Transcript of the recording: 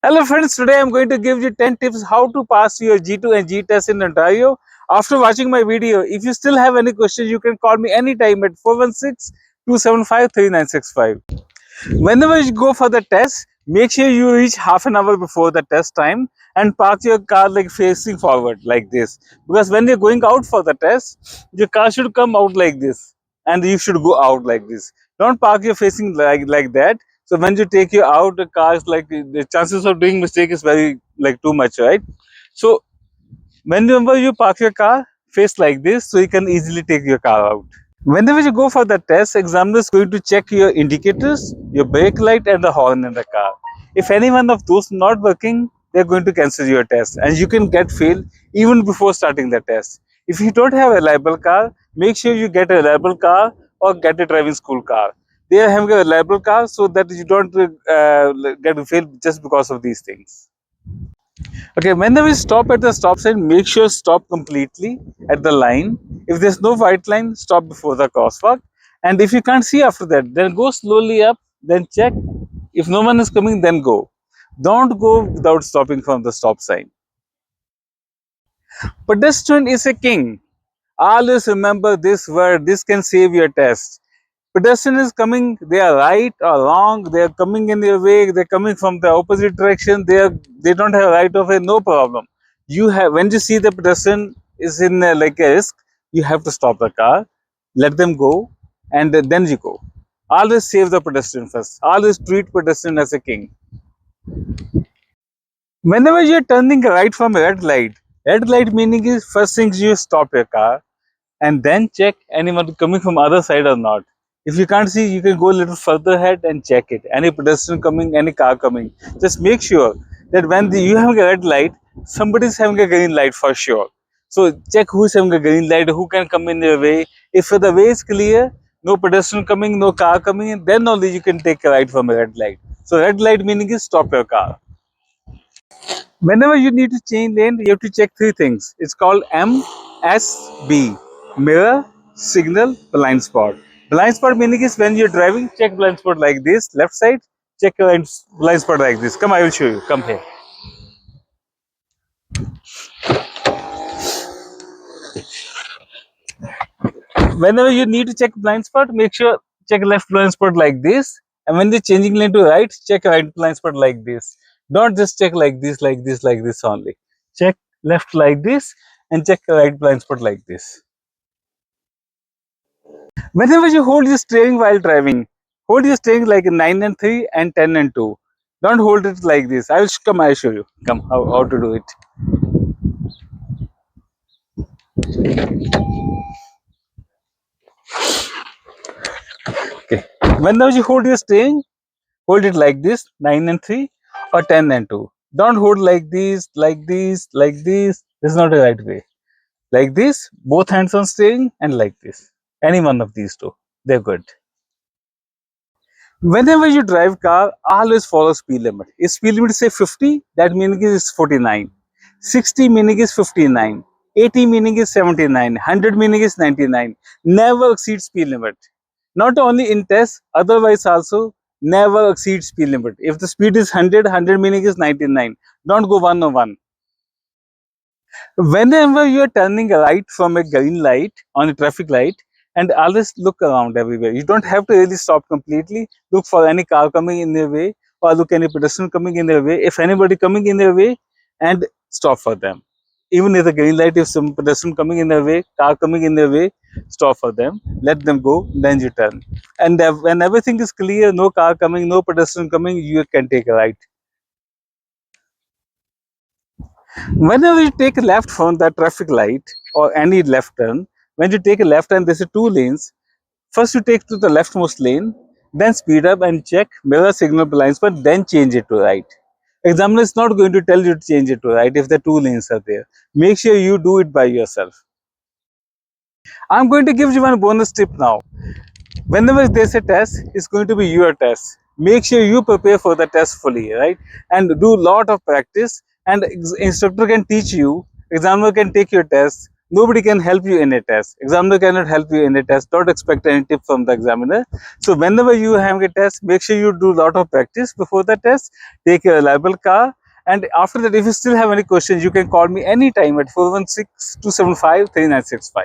Hello friends, today I'm going to give you 10 tips how to pass your G2 and G test in Ontario. After watching my video, if you still have any questions, you can call me anytime at 416-275-3965. Whenever you go for the test, make sure you reach half an hour before the test time and park your car like facing forward like this. Because when you're going out for the test, your car should come out like this and you should go out like this. Don't park your facing like that. So when you take you out, the car is like the chances of doing mistake is very like too much, right? So whenever you park your car, face like this so you can easily take your car out. Whenever you go for the test, examiner is going to check your indicators, your brake light and the horn in the car. If any one of those not working, they're going to cancel your test and you can get failed even before starting the test. If you don't have a reliable car, make sure you get a reliable car or get a driving school car. They are having a reliable car so that you don't get failed just because of these things. Okay, whenever you stop at the stop sign, make sure stop completely at the line. If there's no white line, stop before the crosswalk. And if you can't see after that, then go slowly up, then check. If no one is coming, then go. Don't go without stopping from the stop sign. Pedestrian is a king. Always remember this word, this can save your test. Pedestrian is coming, they are right or wrong, they are coming in your way, they're coming from the opposite direction, they don't have right of way, no problem. You have, when you see the pedestrian is in like a risk, you have to stop the car, let them go, and then you go. Always save the pedestrian first. Always treat pedestrian as a king. Whenever you're turning right from a red light meaning is first things you stop your car and then check anyone coming from other side or not. If you can't see, you can go a little further ahead and check it. Any pedestrian coming, any car coming. Just make sure that when you have a red light, somebody is having a green light for sure. So check who is having a green light, who can come in your way. If the way is clear, no pedestrian coming, no car coming, then only you can take a right from a red light. So red light meaning is stop your car. Whenever you need to change lane, you have to check three things. It's called MSB: mirror, signal, blind spot. Blind spot meaning is when you're driving, check blind spot like this, left side, check your blind spot like this. Come, I will show you. Come here. Whenever you need to check blind spot, make sure check left blind spot like this. And when you're changing lane to right, check right blind spot like this. Don't just check like this, like this, like this only. Check left like this and check right blind spot like this. Whenever you hold your steering while driving, hold your steering like 9 and 3 and 10 and 2. Don't hold it like this. I will come, I'll show you. Come, how to do it. Okay. Whenever you hold your steering, hold it like this, 9 and 3 or 10 and 2. Don't hold like this, like this, like this. This is not the right way. Like this, both hands on steering and like this. Any one of these two. They're good. Whenever you drive car, always follow speed limit. If speed limit say 50, that meaning is 49. 60 meaning is 59. 80 meaning is 79. 100 meaning is 99. Never exceed speed limit. Not only in tests, otherwise also never exceed speed limit. If the speed is 100, 100 meaning is 99. Don't go 101. Whenever you are turning right from a green light on a traffic light, and always look around everywhere. You don't have to really stop completely. Look for any car coming in your way or look any pedestrian coming in your way. If anybody coming in your way, and stop for them. Even if the green light, if some pedestrian coming in their way, car coming in their way, stop for them. Let them go, then you turn. And when everything is clear, no car coming, no pedestrian coming, you can take a right. Whenever you take a left from the traffic light or any left turn, when you take a left and there's a two lanes, first you take to the leftmost lane, then speed up and check mirror signal blind spot, then change it to right. Examiner is not going to tell you to change it to right if the two lanes are there. Make sure you do it by yourself. I'm going to give you one bonus tip now. Whenever there's a test, it's going to be your test. Make sure you prepare for the test fully, right? And do lot of practice. And instructor can teach you. Examiner can take your test. Nobody can help you in a test. Examiner cannot help you in a test. Don't expect any tip from the examiner. So whenever you have a test, make sure you do lot of practice before the test. Take a reliable car And after that, if you still have any questions, you can call me anytime at 416-275-3965.